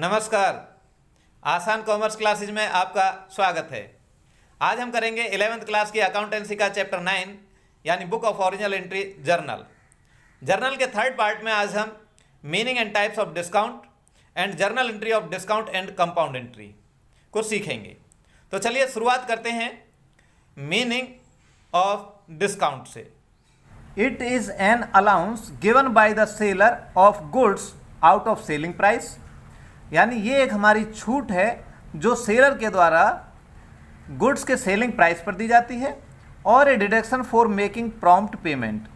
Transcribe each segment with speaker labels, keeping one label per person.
Speaker 1: नमस्कार। आसान commerce classes में आपका स्वागत है। आज हम करेंगे 11th क्लास की अकाउंटेंसी का चैप्टर 9 यानी book of original entry journal. Journal के थर्ड पार्ट में आज हम meaning and types of discount and journal entry of discount and compound entry को सीखेंगे। तो चलिए शुरुआत करते हैं मीनिंग ऑफ डिस्काउंट से। It is an allowance given by the seller of goods out of selling price, यानी ये एक हमारी छूट है जो सेलर के द्वारा गुड्स के सेलिंग प्राइस पर दी जाती है, और a deduction for making prompt payment,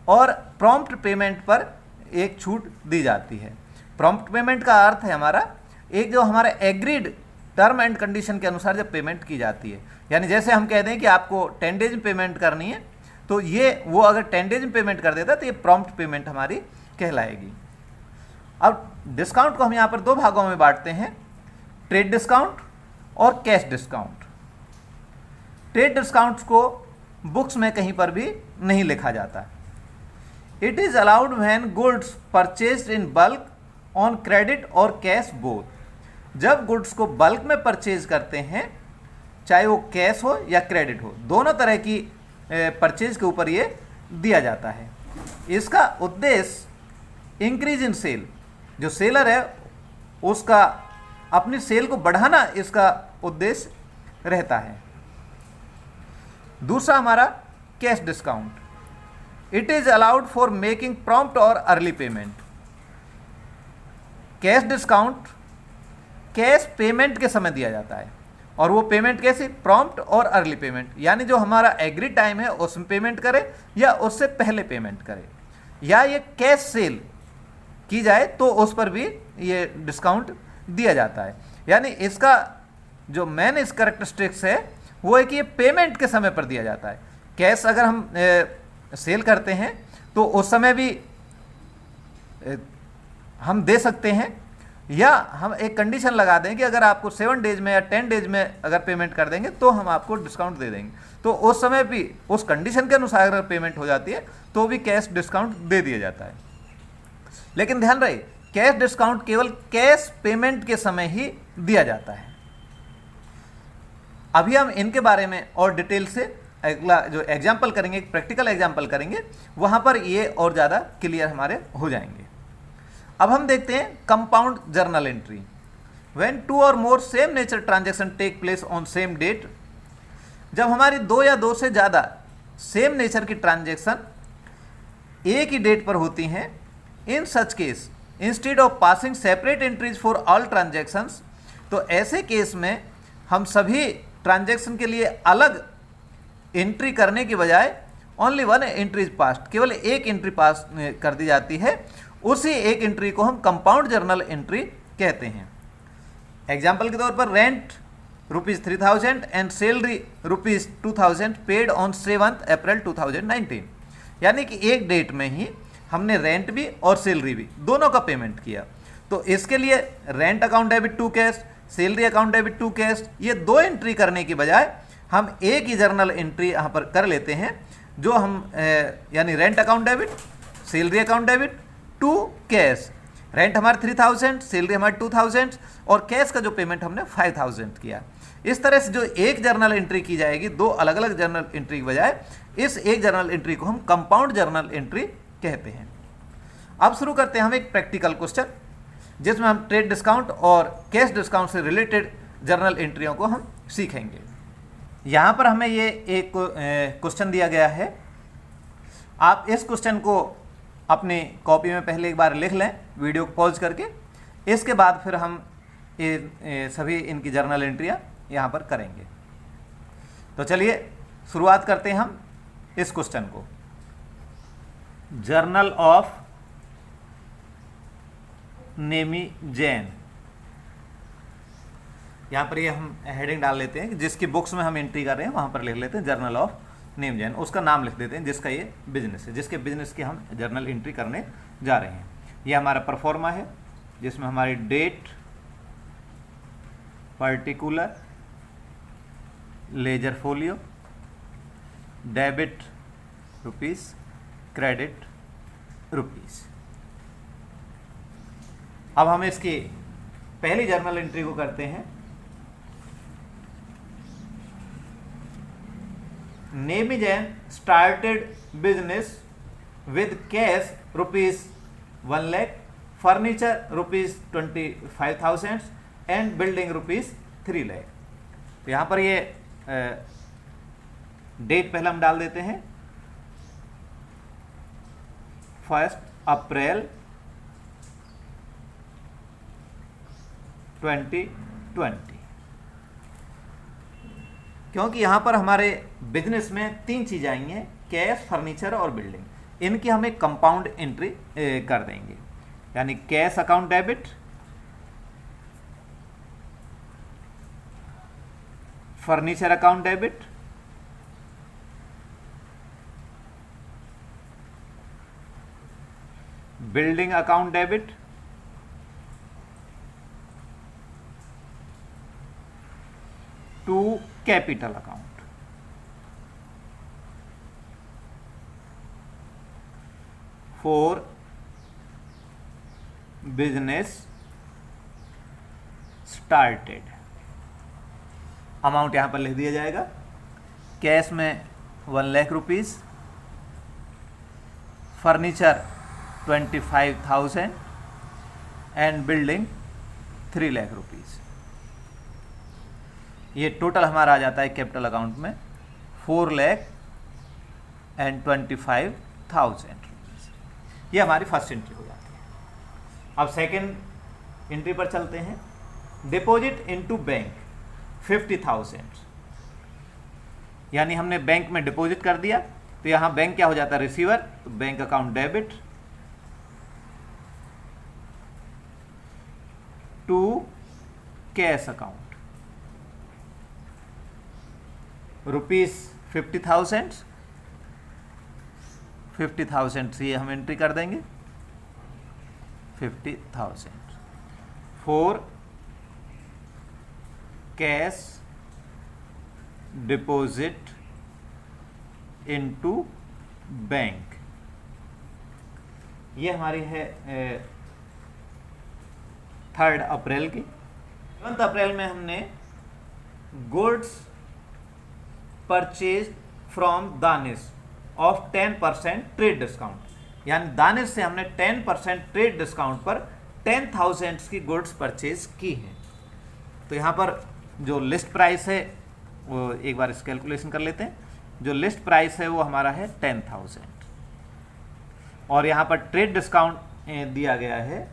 Speaker 1: और प्रॉम्प्ट पेमेंट पर एक छूट दी जाती है। प्रॉम्प्ट पेमेंट का अर्थ है हमारा एक जो हमारा एग्रीड टर्म एंड कंडीशन के अनुसार जब पेमेंट की जाती है, यानी जैसे हम कह दें कि आपको 10 डेज में पेमेंट करनी है, तो ये वो अगर 10 डेज में पेमेंट कर देता तो ये प्रॉम्प्ट पेमेंट हमारी कहलाएगी। अब डिस्काउंट को हम यहाँ पर दो भागों में बांटते हैं, ट्रेड डिस्काउंट और कैश डिस्काउंट। ट्रेड डिस्काउंट्स को बुक्स में कहीं पर भी नहीं लिखा जाता। It is allowed when goods purchased in bulk on credit और कैश बोथ। जब गुड्स को बल्क में परचेज करते हैं, चाहे वो कैश हो या क्रेडिट हो, दोनों तरह की परचेज के ऊपर ये दिया जाता है। इसका उद्देश्य इंक्रीज इन सेल, जो सेलर है उसका अपनी सेल को बढ़ाना इसका उद्देश्य रहता है। दूसरा हमारा cash discount. It is allowed for making prompt और early payment. Cash discount cash payment के समय दिया जाता है, और वो पेमेंट कैसे? प्रॉम्प्ट और अर्ली पेमेंट, यानी जो हमारा एग्री टाइम है उसमें पेमेंट करे या उससे पहले पेमेंट करे, या ये कैश सेल की जाए तो उस पर भी ये डिस्काउंट दिया जाता है। यानी इसका जो मेन इस कैरेक्टरिस्टिक्स है वो है कि ये पेमेंट के समय पर दिया जाता है। कैश अगर हम सेल करते हैं तो उस समय भी हम दे सकते हैं, या हम एक कंडीशन लगा दें कि अगर आपको 7 डेज में या 10 डेज में अगर पेमेंट कर देंगे तो हम आपको डिस्काउंट दे देंगे। तो उस समय भी उस कंडीशन के अनुसार अगर पेमेंट हो जाती है तो भी कैश डिस्काउंट दे दिया जाता है। लेकिन ध्यान रहे, कैश डिस्काउंट केवल कैश पेमेंट के समय ही दिया जाता है। अभी हम इनके बारे में और डिटेल से अगला जो एग्जाम्पल करेंगे, प्रैक्टिकल एग्जाम्पल करेंगे, वहां पर ये और ज़्यादा क्लियर हमारे हो जाएंगे। अब हम देखते हैं कंपाउंड जर्नल एंट्री। व्हेन 2 और more same nature transaction take place on same date. जब हमारी 2 या 2 से ज़्यादा सेम नेचर की ट्रांजैक्शन एक ही डेट पर होती हैं, in such case instead of passing separate entries for all transactions, तो ऐसे केस में हम सभी ट्रांजैक्शन के लिए अलग एंट्री करने की बजाय ओनली वन एंट्रीज पास्ट, केवल एक एंट्री पास कर दी जाती है। उसी एक एंट्री को हम कंपाउंड जर्नल एंट्री कहते हैं। एग्जाम्पल के तौर पर rent ₹3000 and salary ₹2000 paid on 7 अप्रैल 2019, यानी कि एक डेट में ही हमने रेंट भी और सैलरी भी दोनों का पेमेंट किया। तो इसके लिए rent account debit to cash, salary account debit to cash, ये 2 एंट्री करने की बजाय हम एक ही जर्नल एंट्री यहाँ पर कर लेते हैं, जो हम यानी rent account debit, salary account debit to cash. Rent हमारे 3000, सैलरी हमारे 2000 और कैश का जो पेमेंट हमने 5000 किया। इस तरह से जो एक जर्नल एंट्री की जाएगी 2 अलग अलग जर्नल एंट्री की बजाय, इस एक जर्नल एंट्री को हम कंपाउंड जर्नल एंट्री कहते हैं। अब शुरू करते हैं हम एक प्रैक्टिकल क्वेश्चन, जिसमें हम ट्रेड डिस्काउंट और कैश डिस्काउंट से रिलेटेड जर्नल एंट्रियों को हम सीखेंगे। यहाँ पर हमें ये एक क्वेश्चन दिया गया है। आप इस क्वेश्चन को अपनी कॉपी में पहले एक बार लिख लें, वीडियो को पॉज करके। इसके बाद फिर हम सभी इनकी जर्नल एंट्रियाँ यहाँ पर करेंगे। तो चलिए शुरुआत करते हैं हम इस क्वेश्चन को। जर्नल ऑफ नेमी जैन, यहाँ पर ये हम हेडिंग डाल लेते हैं, जिसकी बुक्स में हम एंट्री कर रहे हैं वहाँ पर लिख लेते हैं जर्नल ऑफ नेम जैन, उसका नाम लिख देते हैं जिसका ये बिजनेस है, जिसके बिजनेस की हम जर्नल एंट्री करने जा रहे हैं। ये हमारा परफॉर्मा है, जिसमें हमारी date, particular, ledger folio, debit rupees, credit rupees. अब हम इसकी पहली जर्नल एंट्री को करते हैं। Name is N started business with cash ₹1 lakh, furniture ₹25,000 and building ₹3 lakh. तो यहाँ पर ये डेट पहले हम डाल देते हैं 1 अप्रैल 2020, क्योंकि यहाँ पर हमारे बिजनेस में 3 चीज़ें आई हैं, कैश, फर्नीचर और बिल्डिंग। इनकी हम एक कंपाउंड एंट्री कर देंगे, यानी cash account debit, furniture account debit, building account debit, to capital account. For business started. Amount यहां पर लिख दिया जाएगा, कैश में 1 lakh rupees, furniture 25,000 and building 3 lakh rupees. ये टोटल हमारा आ जाता है कैपिटल अकाउंट में 4,25,000 रुपीज। ये हमारी फर्स्ट एंट्री हो जाती है। अब सेकेंड एंट्री पर चलते हैं। डिपॉजिट इनटू बैंक 50,000, यानी हमने बैंक में डिपॉजिट कर दिया, तो यहां बैंक क्या हो जाता है, रिसीवर। तो bank account debit to cash account ₹50,000 से हम एंट्री कर देंगे 50,000 for cash deposit into bank. ये हमारी है 3 अप्रैल की। 7 अप्रैल में हमने goods purchase from Danish of 10% trade discount, यानी दानिश से हमने 10% ट्रेड डिस्काउंट पर 10,000 की गुड्स परचेज की हैं। तो यहाँ पर जो लिस्ट प्राइस है वो एक बार इस कैलकुलेशन कर लेते हैं। जो लिस्ट प्राइस है वो हमारा है 10,000 और यहाँ पर ट्रेड डिस्काउंट दिया गया है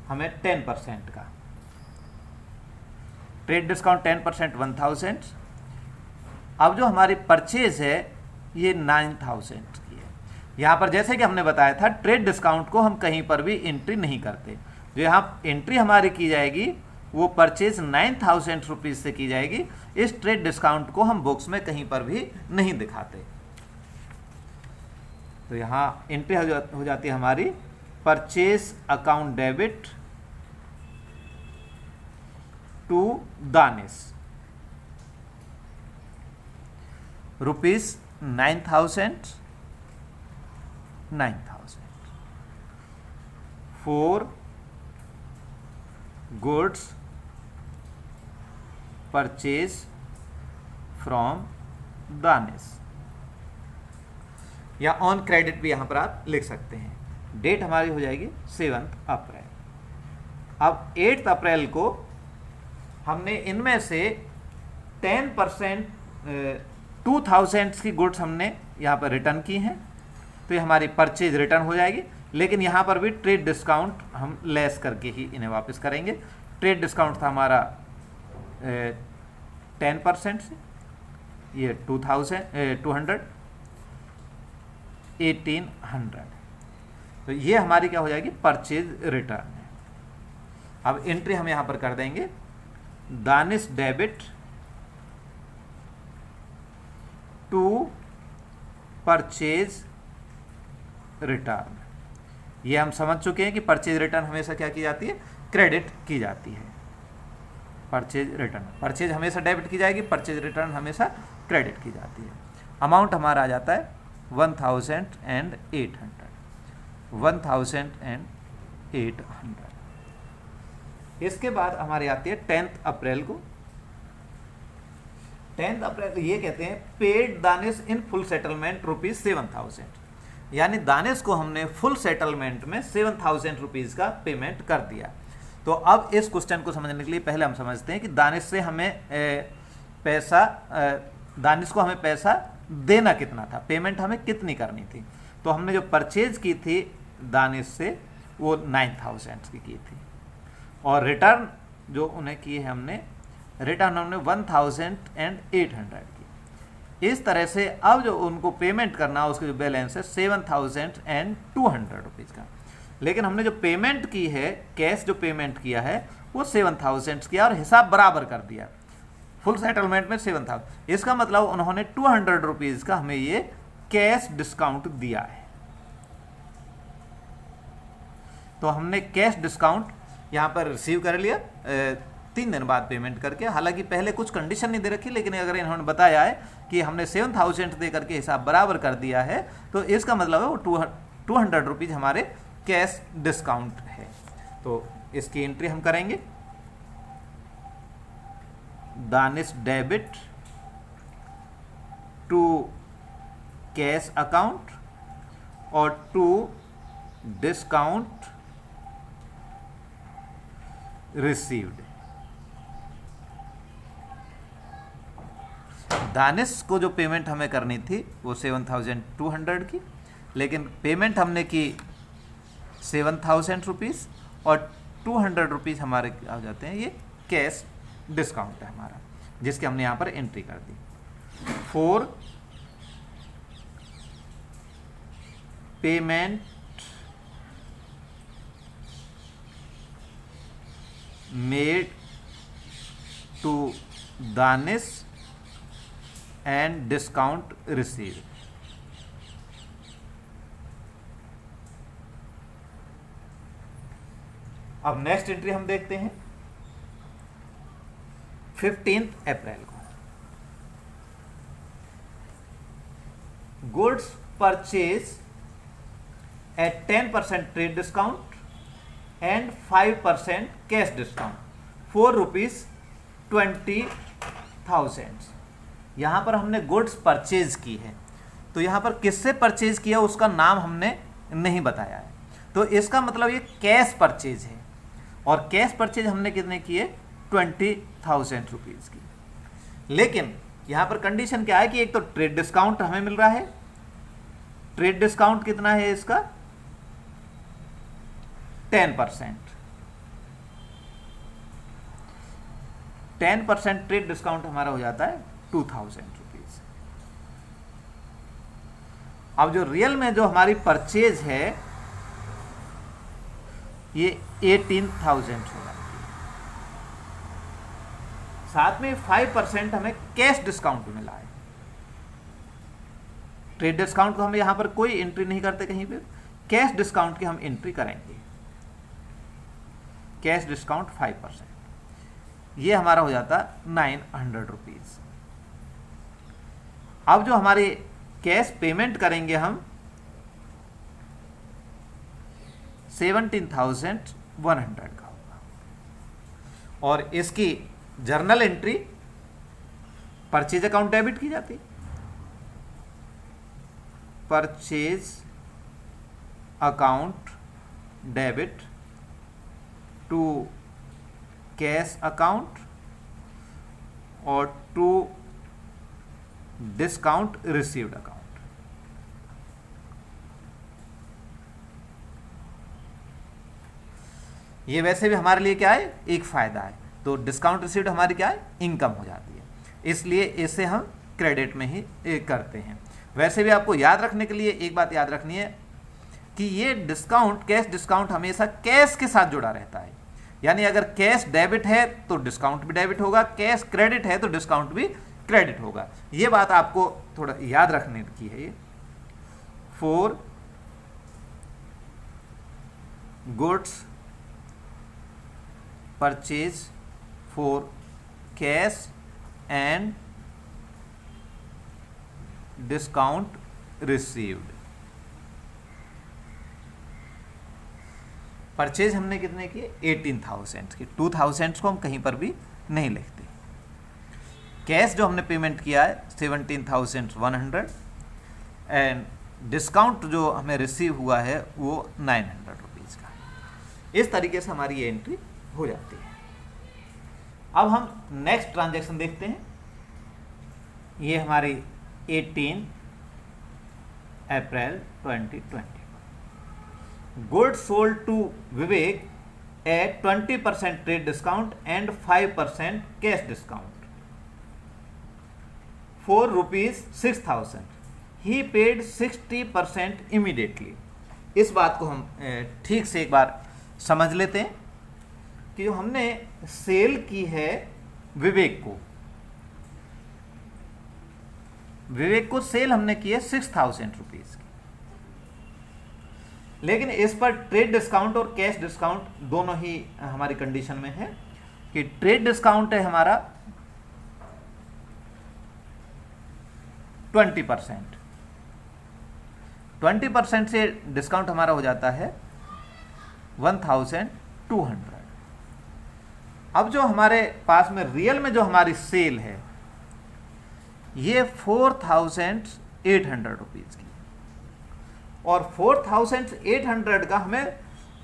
Speaker 1: हमें 10% का। Trade discount 10% 1,000। अब जो हमारी परचेज है ये 9,000 की है। यहाँ पर जैसे कि हमने बताया था ट्रेड डिस्काउंट को हम कहीं पर भी एंट्री नहीं करते। जो यहाँ एंट्री हमारी की जाएगी वो परचेज 9,000 रुपीज से की जाएगी। इस ट्रेड डिस्काउंट को हम बुक्स में कहीं पर भी नहीं दिखाते। तो यहाँ एंट्री हो जाती है हमारी purchase account debit to Danish ₹9,000 for goods purchase from Danish, या ऑन क्रेडिट भी यहां पर आप लिख सकते हैं। डेट हमारी हो जाएगी 7 अप्रैल। अब 8 अप्रैल को हमने इनमें से 10% 2,000 की गुड्स हमने यहाँ पर रिटर्न की हैं, तो ये हमारी परचेज रिटर्न हो जाएगी। लेकिन यहाँ पर भी ट्रेड डिस्काउंट हम लेस करके ही इन्हें वापस करेंगे। ट्रेड डिस्काउंट था हमारा 10% से, ये 200 1800, तो ये हमारी क्या हो जाएगी परचेज रिटर्न है। अब एंट्री हम यहाँ पर कर देंगे Danish debit to purchase return. ये हम समझ चुके हैं कि परचेज रिटर्न हमेशा क्या की जाती है, क्रेडिट की जाती है। परचेज रिटर्न, परचेज हमेशा डेबिट की जाएगी, परचेज रिटर्न हमेशा क्रेडिट की जाती है। अमाउंट हमारा आ जाता है 1,800। इसके बाद हमारी आती है 10 अप्रैल को। 10 अप्रैल ये कहते हैं paid Danish in full settlement ₹7,000, यानी दानिश को हमने फुल सेटलमेंट में 7,000 रुपीज़ का पेमेंट कर दिया। तो अब इस क्वेश्चन को समझने के लिए पहले हम समझते हैं कि दानिश से हमें दानिश को हमें पैसा देना कितना था, पेमेंट हमें कितनी करनी थी। तो हमने जो परचेज की थी दानिश से वो 9,000 की थी, और रिटर्न जो उन्हें किए है हमने, रिटर्न हमने 1,800 की। इस तरह से अब जो उनको पेमेंट करना उसका जो बैलेंस है 7,200 रुपीज़ का। लेकिन हमने जो पेमेंट की है, कैश जो पेमेंट किया है वो 7,000 किया और हिसाब बराबर कर दिया, फुल सेटलमेंट में 7,000। इसका मतलब उन्होंने 200 रुपीज़ का हमें ये कैश डिस्काउंट दिया है। तो हमने कैश डिस्काउंट यहाँ पर रिसीव कर लिया 3 दिन बाद पेमेंट करके। हालांकि पहले कुछ कंडीशन नहीं दे रखी, लेकिन अगर इन्होंने बताया है कि हमने 7,000 दे करके हिसाब बराबर कर दिया है, तो इसका मतलब है वो 200 रुपीज़ हमारे कैश डिस्काउंट है। तो इसकी एंट्री हम करेंगे, Danish debit to cash account और टू डिस्काउंट रिसीव्ड। दानिश को जो पेमेंट हमें करनी थी वो 7,200 की, लेकिन पेमेंट हमने की 7,000 रुपीज़ और 200 रुपीज़ हमारे आ जाते हैं, ये कैश डिस्काउंट है हमारा, जिसके हमने यहाँ पर एंट्री कर दी। For payment made to Danish and discount receive. अब नेक्स्ट एंट्री हम देखते हैं 15 अप्रैल को। Goods purchase at 10% trade discount and 5% cash discount ₹20,000। यहाँ पर हमने गुड्स परचेज की है, तो यहाँ पर किससे परचेज किया उसका नाम हमने नहीं बताया है, तो इसका मतलब ये कैश परचेज है। और कैश परचेज हमने कितने किए, 20,000 रुपीज़ की। लेकिन यहाँ पर कंडीशन क्या है कि एक तो ट्रेड डिस्काउंट हमें मिल रहा है, ट्रेड डिस्काउंट कितना है इसका 10%। 10% ट्रेड डिस्काउंट हमारा हो जाता है 2,000 रुपीज़। अब जो रियल में जो हमारी परचेज है ये 18,000 होगा, साथ में 5% हमें कैश डिस्काउंट मिला है। ट्रेड डिस्काउंट को हम यहां पर कोई एंट्री नहीं करते कहीं पे, कैश डिस्काउंट की हम एंट्री करेंगे। कैश डिस्काउंट 5%, ये हमारा हो जाता 900 रुपीज़। अब जो हमारे कैश पेमेंट करेंगे हम 17,100 का होगा, और इसकी journal entry purchase account debit की जाती है। Purchase account debit to cash account और टू डिस्काउंट रिसीव्ड अकाउंट। ये वैसे भी हमारे लिए क्या है, एक फायदा है। तो डिस्काउंट रिसीव्ड हमारी क्या है, इनकम हो जाती है, इसलिए इसे हम क्रेडिट में ही करते हैं। वैसे भी आपको याद रखने के लिए एक बात याद रखनी है कि ये डिस्काउंट, कैश डिस्काउंट हमेशा कैश के साथ जुड़ा रहता है। यानी अगर कैश डेबिट है तो डिस्काउंट भी डेबिट होगा, कैश क्रेडिट है तो डिस्काउंट भी क्रेडिट होगा। ये बात आपको थोड़ा याद रखने की है। ये for goods purchase for cash and discount received. Purchase हमने कितने किए 18,000 की, 2,000 को हम कहीं पर भी नहीं लिखते। कैश जो हमने पेमेंट किया है 17,100 एंड डिस्काउंट जो हमें रिसीव हुआ है वो 900 रुपीज़ का। इस तरीके से हमारी ये एंट्री हो जाती है। अब हम नेक्स्ट ट्रांजैक्शन देखते हैं। ये हमारी 18 April 2020, good sold to Vivek at 20% trade discount and 5% cash discount for ₹6,000। He paid 60% immediately. इस बात को हम ठीक से एक बार समझ लेते हैं कि जो हमने सेल की है विवेक को सेल हमने की है 6,000 रुपीज़ की, लेकिन इस पर ट्रेड डिस्काउंट और कैश डिस्काउंट दोनों ही हमारी कंडीशन में है कि ट्रेड डिस्काउंट है हमारा 20%। 20% से डिस्काउंट हमारा हो जाता है 1,200। अब जो हमारे पास में रियल में जो हमारी सेल है ये 4,800 रुपीज़ की, और 4,800 का हमें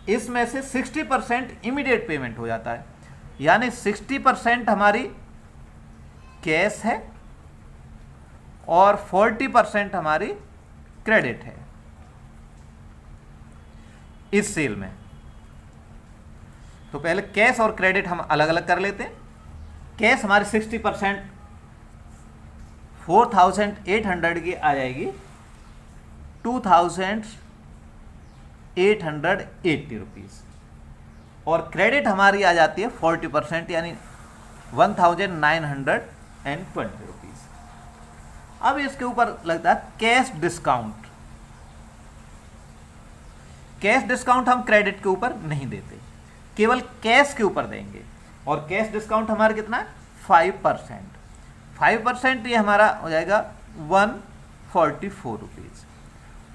Speaker 1: इसमें से 60% इमीडिएट पेमेंट हो जाता है, यानी 60% हमारी कैश है और 40% हमारी क्रेडिट है इस सेल में। तो पहले कैश और क्रेडिट हम अलग अलग कर लेते हैं। कैश हमारी 60% 4,800 की आ जाएगी 2,880 रुपीज़, और क्रेडिट हमारी आ जाती है 40% यानी 1,920 रुपीज़। अब इसके ऊपर लगता है कैश डिस्काउंट। कैश डिस्काउंट हम क्रेडिट के ऊपर नहीं देते, केवल कैश के ऊपर देंगे, और कैश डिस्काउंट हमारा कितना है 5%। 5% ये हमारा हो जाएगा 144 रुपीज़,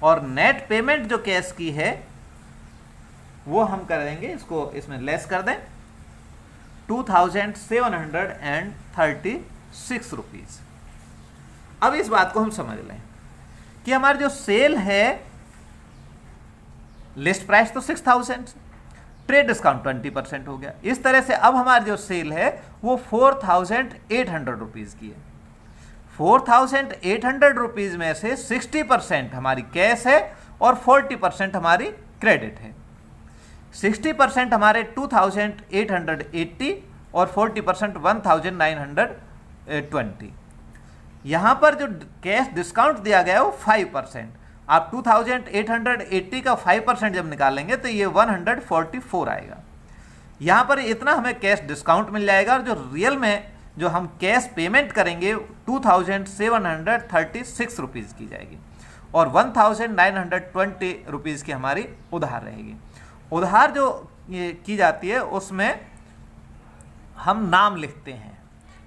Speaker 1: और नेट पेमेंट जो कैश की है वो हम कर देंगे, इसको इसमें लेस कर दें 2,736 रुपीज़। अब इस बात को हम समझ लें कि हमारी जो सेल है लिस्ट प्राइस तो 6,000, ट्रेड डिस्काउंट 20% हो गया। इस तरह से अब हमारी जो सेल है वो 4,800 रुपीज़ की है। 4,800 रुपीज़ में से 60% हमारी कैश है और 40% हमारी क्रेडिट है। 60% हमारे 2,880 और 40% 1,920। यहाँ पर जो कैश डिस्काउंट दिया गया है वो 5%। आप 2,880 का 5% जब निकालेंगे तो ये 144 आएगा। यहाँ पर इतना हमें कैश डिस्काउंट मिल जाएगा, और जो रियल में जो हम कैश पेमेंट करेंगे 2,736 रुपीज़ की जाएगी, और 1,920 रुपीज़ की हमारी उधार रहेगी। उधार जो की जाती है उसमें हम नाम लिखते हैं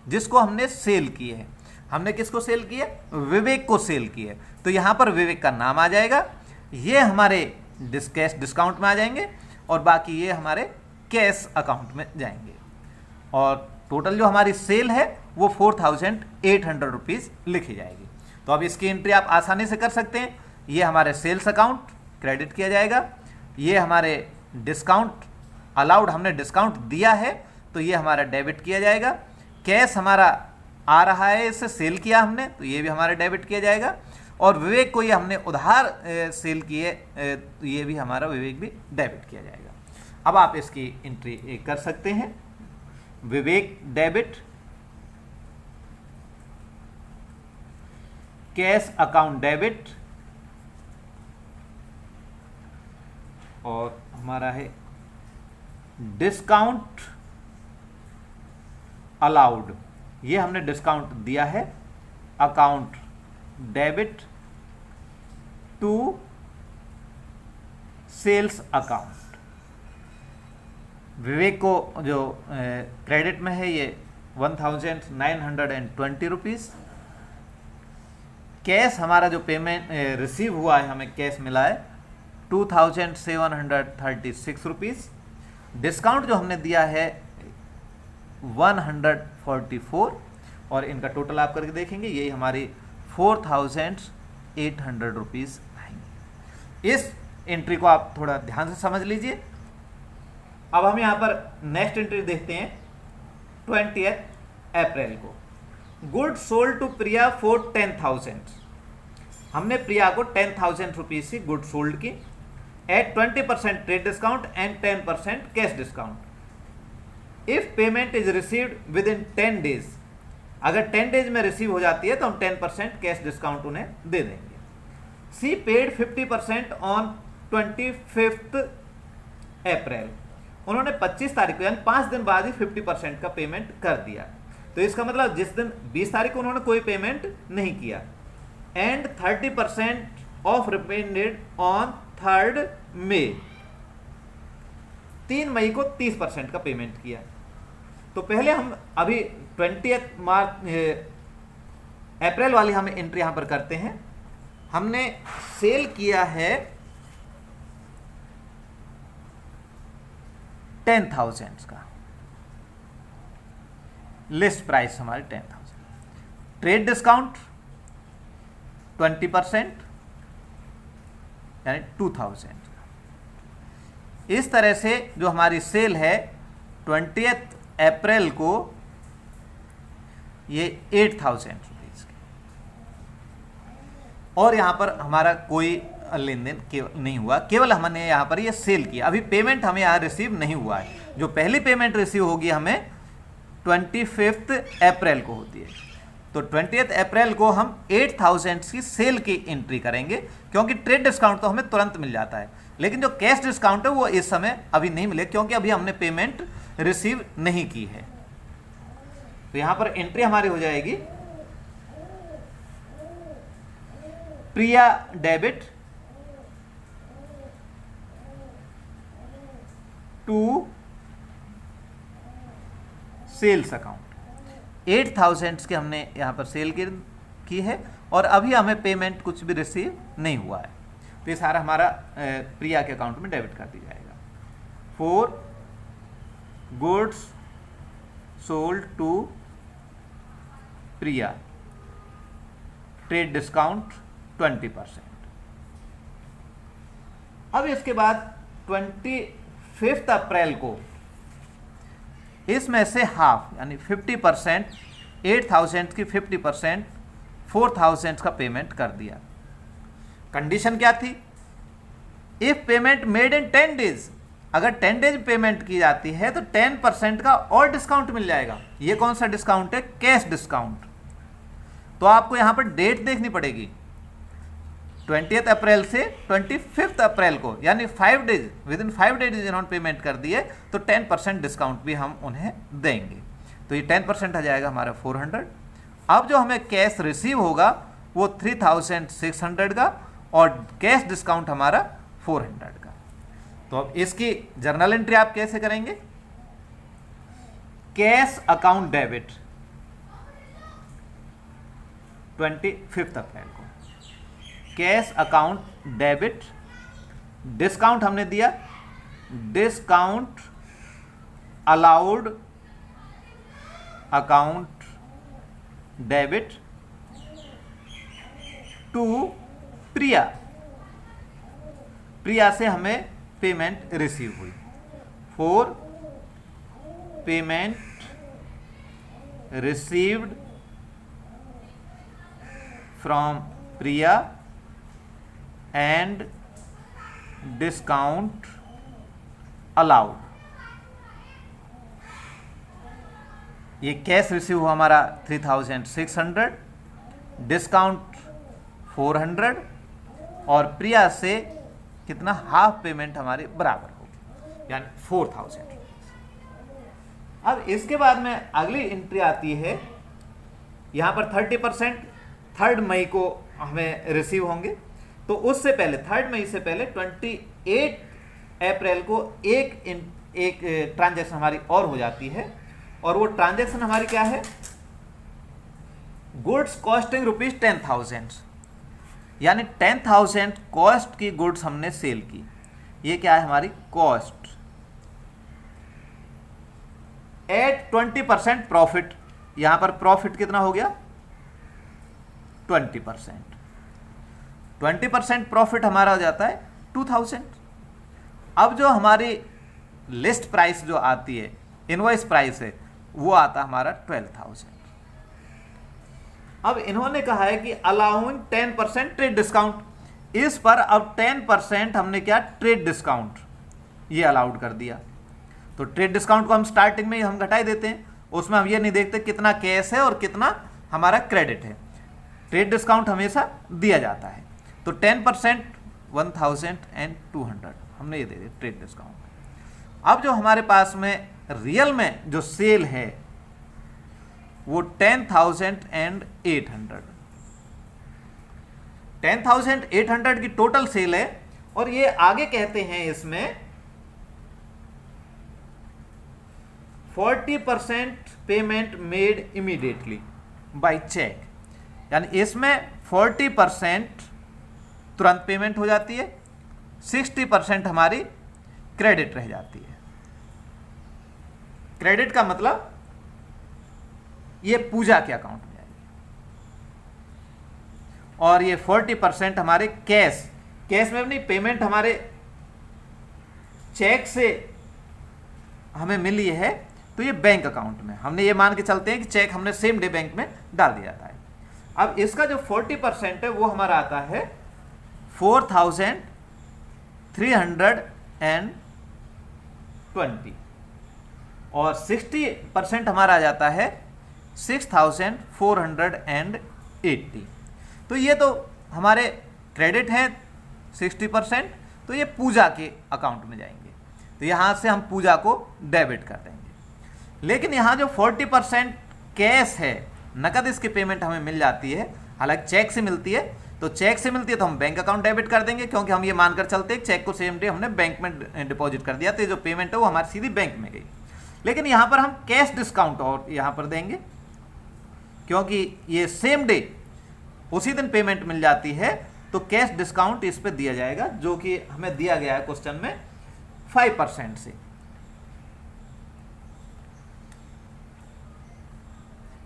Speaker 1: जिसको हमने सेल की है। हमने किसको सेल किया? विवेक को सेल की है, तो यहाँ पर विवेक का नाम आ जाएगा। ये हमारे कैश डिस्काउंट में आ जाएंगे, और बाकी ये हमारे कैश अकाउंट में जाएंगे, और टोटल जो हमारी सेल है वो 4,800 रुपीज़ लिखी जाएगी। तो अब इसकी एंट्री आप आसानी से कर सकते हैं। ये हमारे सेल्स अकाउंट क्रेडिट किया जाएगा, ये हमारे डिस्काउंट अलाउड हमने डिस्काउंट दिया है तो ये हमारा डेबिट किया जाएगा। कैश हमारा आ रहा है, इससे सेल किया हमने तो ये भी हमारा डेबिट किया जाएगा, और विवेक को ये हमने उधार सेल किए तो ये भी हमारा विवेक भी डेबिट किया जाएगा। अब आप इसकी एंट्री कर सकते हैं। विवेक डेबिट, कैश अकाउंट डेबिट, और हमारा है डिस्काउंट अलाउड, ये हमने डिस्काउंट दिया है, account debit to sales account. Vivek को जो क्रेडिट में है ये 1,920 रुपीज़। कैश हमारा जो पेमेंट रिसीव हुआ है, हमें कैश मिला है 2,736 रुपीज़, डिस्काउंट जो हमने दिया है 144 और इनका टोटल आप करके देखेंगे यही हमारी 4800 रुपीज़ आएंगे। इस एंट्री को आप थोड़ा ध्यान से समझ लीजिए। अब हम यहाँ पर नेक्स्ट एंट्री देखते हैं 20 अप्रैल को। Good sold to Priya for 10,000। हमने प्रिया को 10,000 रुपीज़ की गुड सोल्ड की at 20% trade discount and 10% cash discount. If payment is received within 10 days, अगर 10 डेज में रिसीव हो जाती है तो हम 10% कैश डिस्काउंट उन्हें दे देंगे। सी पेड 50% ऑन 25 अप्रैल। उन्होंने 25 तारीख को यानी 5 दिन बाद ही 50% का पेमेंट कर दिया। तो इसका मतलब जिस दिन 20 तारीख को उन्होंने कोई पेमेंट नहीं किया। एंड 30% ऑफ रिपेंडेड ऑन 3 मई। 3 मई को 30% का पेमेंट किया। तो पहले हम अभी 20 अप्रैल वाली हम एंट्री यहां पर करते हैं। हमने सेल किया है 10,000 का, लिस्ट प्राइस हमारी 10,000, ट्रेड डिस्काउंट 20% यानी 2,000। इस तरह से जो हमारी सेल है 20 अप्रैल को ये 8,000 रुपीज़ की, और यहाँ पर हमारा कोई लेन देन नहीं हुआ, केवल हमने यहाँ पर ये सेल किया। अभी पेमेंट हमें यहाँ रिसीव नहीं हुआ है। जो पहली पेमेंट रिसीव होगी हमें 25 अप्रैल को होती है। तो 20 अप्रैल को हम 8,000 की सेल की एंट्री करेंगे, क्योंकि ट्रेड डिस्काउंट तो हमें तुरंत मिल जाता है, लेकिन जो कैश डिस्काउंट है वो इस समय अभी नहीं मिले, क्योंकि अभी हमने पेमेंट रिसीव नहीं की है। तो यहां पर एंट्री हमारी हो जाएगी प्रिया डेबिट टू सेल्स अकाउंट। 8,000 के हमने यहां पर सेल की है और अभी हमें पेमेंट कुछ भी रिसीव नहीं हुआ है, तो ये सारा हमारा प्रिया के अकाउंट में डेबिट कर दिया जाएगा। For goods sold to Priya, trade discount 20%। अब इसके बाद 25 अप्रैल को इसमें से हाफ यानी 50%, 8,000 की 50% 4,000 का पेमेंट कर दिया। कंडीशन क्या थी? If payment made in 10 days, अगर 10 डेज पेमेंट की जाती है तो 10% का और डिस्काउंट मिल जाएगा। ये कौन सा डिस्काउंट है? Cash discount. तो आपको यहां पर डेट देखनी पड़ेगी, 20 अप्रैल से 25 अप्रैल को, यानी 5 डेज, विद इन 5 डेज इन्होंने पेमेंट कर दिए तो 10% डिस्काउंट भी हम उन्हें देंगे। तो ये 10% आ जाएगा हमारा 400। अब जो हमें कैश रिसीव होगा वो 3,600 का और कैश डिस्काउंट हमारा 400 का। तो अब इसकी जर्नल एंट्री आप कैसे करेंगे? कैश अकाउंट डेबिट 25 अप्रैल को, कैश अकाउंट डेबिट, डिस्काउंट हमने दिया, discount allowed account debit to Priya. Priya से हमें पेमेंट रिसीव हुई। For payment received from Priya and discount allowed. ये कैश रिसीव हुआ हमारा 3,600, डिस्काउंट 400 और प्रिया से कितना? हाफ पेमेंट हमारे बराबर होगी, यानी 4,000। अब इसके बाद में अगली एंट्री आती है, यहां पर 30% 3 मई को हमें रिसीव होंगे। तो उससे पहले 3 मई से पहले 28 अप्रैल को एक ट्रांजैक्शन हमारी और हो जाती है, और वो ट्रांजैक्शन हमारी क्या है? गुड्स कॉस्टिंग ₹10,000, यानी 10,000 कॉस्ट की गुड्स हमने सेल की। ये क्या है? हमारी कॉस्ट एट 20% प्रॉफिट, यहां पर प्रॉफिट कितना हो गया 20%। 20% प्रॉफिट हमारा हो जाता है 2000। अब जो हमारी लिस्ट प्राइस जो आती है, इनवॉइस प्राइस है, वो आता हमारा 12,000। अब इन्होंने कहा है कि अलाउइंग 10% ट्रेड डिस्काउंट, इस पर अब 10% हमने क्या ट्रेड डिस्काउंट ये अलाउड कर दिया। तो ट्रेड डिस्काउंट को हम स्टार्टिंग में हम घटा ही देते हैं, उसमें हम ये नहीं देखते कितना कैश है और कितना हमारा क्रेडिट है, ट्रेड डिस्काउंट हमेशा दिया जाता है। तो 10% 1,200 हमने ये दे दिया ट्रेड डिस्काउंट। अब जो हमारे पास में रियल में जो सेल है वो 10,800, 10,800 की टोटल सेल है। और ये आगे कहते हैं इसमें 40% payment made immediately by cheque, यानी इसमें 40% तुरंत पेमेंट हो जाती है, 60% हमारी क्रेडिट रह जाती है। क्रेडिट का मतलब ये पूजा के अकाउंट में आएगी, और ये 40% हमारे कैश में नहीं, पेमेंट हमारे चेक से हमें मिली है तो ये बैंक अकाउंट में, हमने ये मान के चलते हैं कि चेक हमने सेम डे बैंक में डाल दिया जाता है। अब इसका जो 40% है वो हमारा आता है 4,320, और 60% हमारा आ जाता है 6,480। तो ये तो हमारे क्रेडिट हैं 60%, तो ये पूजा के अकाउंट में जाएंगे, तो यहाँ से हम पूजा को डेबिट कर देंगे। लेकिन यहाँ जो 40% कैश है, नकद इसकी पेमेंट हमें मिल जाती है, हालांकि चेक से मिलती है, तो चेक से मिलती है तो हम बैंक अकाउंट डेबिट कर देंगे, क्योंकि हम ये मानकर चलते हैं चेक को सेम डे हमने बैंक में डिपॉजिट कर दिया, तो जो पेमेंट है वो हमारी सीधी बैंक में गई। लेकिन यहाँ पर हम कैश डिस्काउंट और यहाँ पर देंगे, क्योंकि ये सेम डे उसी दिन पेमेंट मिल जाती है, तो कैश डिस्काउंट इस पे दिया जाएगा, जो कि हमें दिया गया है क्वेश्चन में 5% से।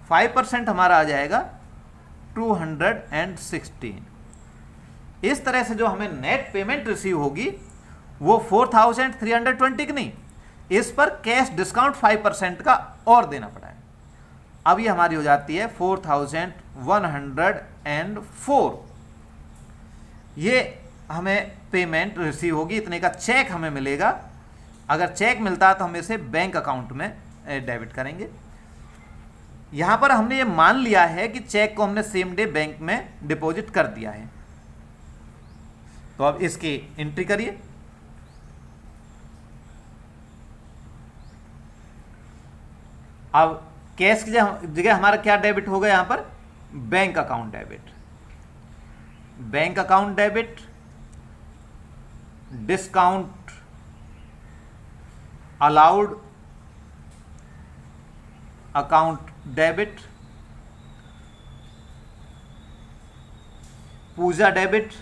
Speaker 1: 5% हमारा आ जाएगा 216। इस तरह से जो हमें नेट पेमेंट रिसीव होगी वो 4,320 की नहीं, इस पर कैश डिस्काउंट 5% का और देना पड़ा है। अब ये हमारी हो जाती है 4,104। ये हमें पेमेंट रिसीव होगी, इतने का चेक हमें मिलेगा। अगर चेक मिलता तो हम इसे बैंक अकाउंट में डेबिट करेंगे। यहां पर हमने ये मान लिया है कि चेक को हमने सेम डे बैंक में डिपॉजिट कर दिया है, तो अब इसकी एंट्री करिए। अब कैश की जगह हमारा क्या डेबिट होगा, यहां पर bank account debit. Bank account debit, discount allowed account debit, Pooja debit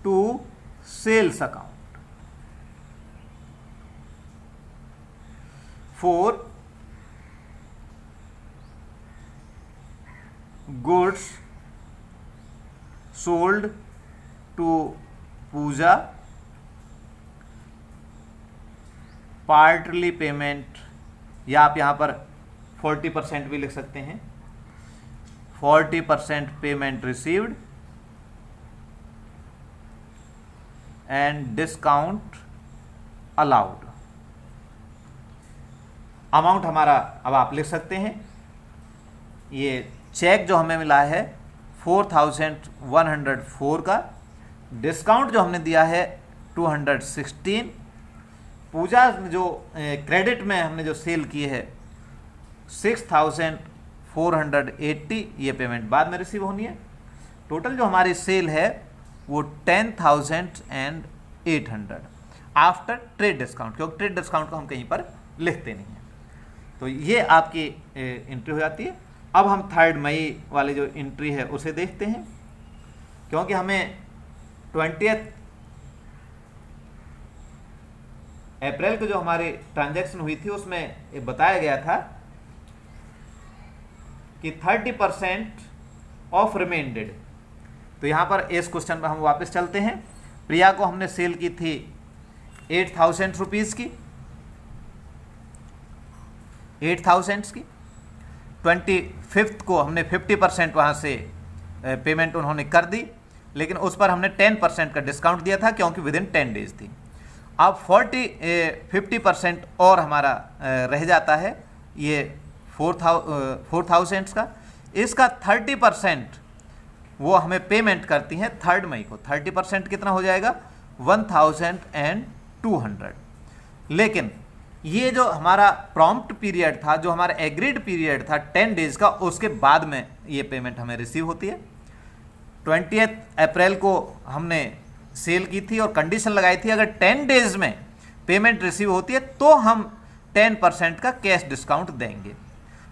Speaker 1: to sales account for goods sold to Pooja, partly payment, या आप यहां पर 40% भी लिख सकते हैं, 40% payment received and discount allowed. Amount हमारा अब आप लिख सकते हैं, ये चेक जो हमें मिला है 4,104 का, डिस्काउंट जो हमने दिया है 216, पूजा जो क्रेडिट में हमने जो सेल की है 6,480, ये पेमेंट बाद में रिसीव होनी है। टोटल जो हमारी सेल है वो 10,800 आफ्टर ट्रेड डिस्काउंट, क्योंकि ट्रेड डिस्काउंट को हम कहीं पर लिखते नहीं हैं। तो ये आपकी एंट्री हो जाती है। अब हम 3 मई वाली जो एंट्री है उसे देखते हैं, क्योंकि हमें 20 अप्रैल को जो हमारी ट्रांजैक्शन हुई थी उसमें ये बताया गया था कि 30% ऑफ रिमेंडेड। तो यहाँ पर इस क्वेश्चन पर हम वापस चलते हैं। प्रिया को हमने सेल की थी 8,000 रुपीज़ की, 8,000 की। 25 को हमने 50% वहाँ से पेमेंट उन्होंने कर दी, लेकिन उस पर हमने 10% का डिस्काउंट दिया था क्योंकि विद इन 10 डेज थी। अब 50% और हमारा रह जाता है ये 4,000 का। इसका 30% वो हमें पेमेंट करती हैं 3 मई को। 30% कितना हो जाएगा? 1,200। लेकिन ये जो हमारा प्रॉम्प्ट पीरियड था, जो हमारा एग्रीड पीरियड था 10 डेज का, उसके बाद में ये पेमेंट हमें रिसीव होती है। 20 अप्रैल को हमने सेल की थी और कंडीशन लगाई थी अगर 10 डेज में पेमेंट रिसीव होती है तो हम 10% का कैश डिस्काउंट देंगे।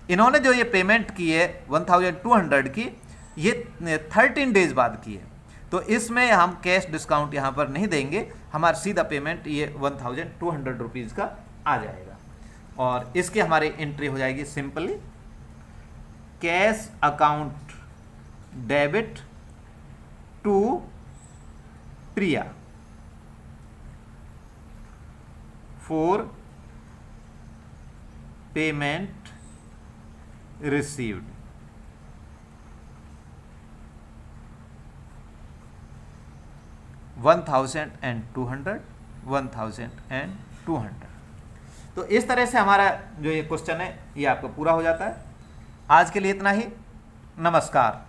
Speaker 1: इन्होंने जो ये पेमेंट की है 1,200 की, ये 13 डेज बाद की है, तो इसमें हम कैश डिस्काउंट यहाँ पर नहीं देंगे। हमारा सीधा पेमेंट ये 1,200 रुपीज़ का आ जाएगा और इसकी हमारी एंट्री हो जाएगी simply cash account debit to Priya for payment received. $1,200 तो इस तरह से हमारा जो ये क्वेश्चन है ये आपका पूरा हो जाता है। आज के लिए इतना ही। नमस्कार।